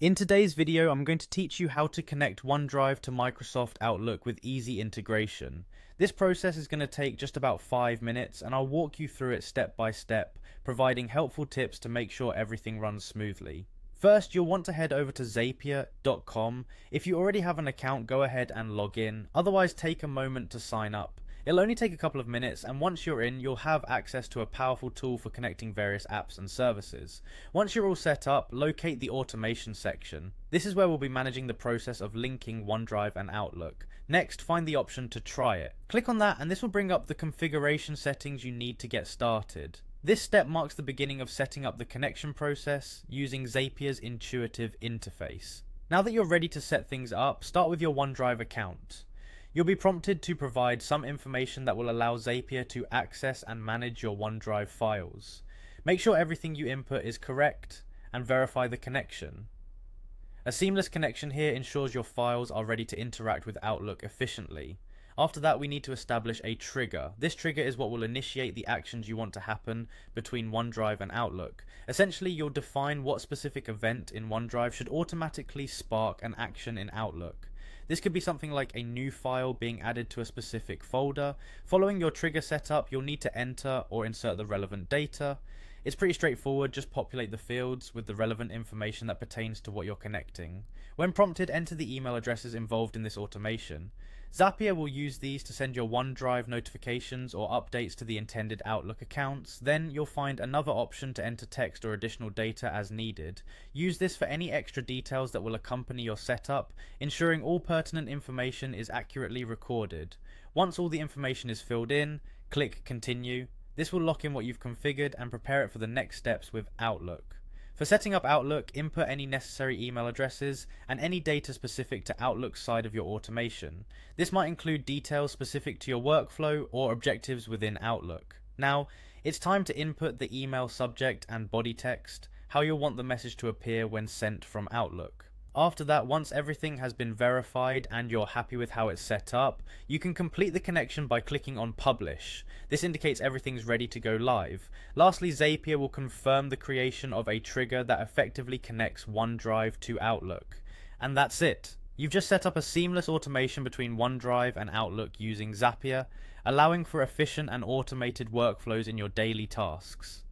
In today's video, I'm going to teach you how to connect OneDrive to Microsoft Outlook with easy integration. This process is going to take just about 5 minutes, and I'll walk you through it step by step, providing helpful tips to make sure everything runs smoothly. First, you'll want to head over to zapier.com. If you already have an account, go ahead and log in. Otherwise, take a moment to sign up. It'll only take a couple of minutes, and once you're in, you'll have access to a powerful tool for connecting various apps and services. Once you're all set up, locate the automation section. This is where we'll be managing the process of linking OneDrive and Outlook. Next, find the option to try it. Click on that, and this will bring up the configuration settings you need to get started. This step marks the beginning of setting up the connection process using Zapier's intuitive interface. Now that you're ready to set things up, start with your OneDrive account. You'll be prompted to provide some information that will allow Zapier to access and manage your OneDrive files. Make sure everything you input is correct and verify the connection. A seamless connection here ensures your files are ready to interact with Outlook efficiently. After that, we need to establish a trigger. This trigger is what will initiate the actions you want to happen between OneDrive and Outlook. Essentially, you'll define what specific event in OneDrive should automatically spark an action in Outlook. This could be something like a new file being added to a specific folder. Following your trigger setup, you'll need to enter or insert the relevant data. It's pretty straightforward, just populate the fields with the relevant information that pertains to what you're connecting. When prompted, enter the email addresses involved in this automation. Zapier will use these to send your OneDrive notifications or updates to the intended Outlook accounts. Then you'll find another option to enter text or additional data as needed. Use this for any extra details that will accompany your setup, ensuring all pertinent information is accurately recorded. Once all the information is filled in, click Continue. This will lock in what you've configured and prepare it for the next steps with Outlook. For setting up Outlook, input any necessary email addresses and any data specific to Outlook's side of your automation. This might include details specific to your workflow or objectives within Outlook. Now, it's time to input the email subject and body text, how you'll want the message to appear when sent from Outlook. After that, once everything has been verified and you're happy with how it's set up, you can complete the connection by clicking on Publish. This indicates everything's ready to go live. Lastly, Zapier will confirm the creation of a trigger that effectively connects OneDrive to Outlook. And that's it. You've just set up a seamless automation between OneDrive and Outlook using Zapier, allowing for efficient and automated workflows in your daily tasks.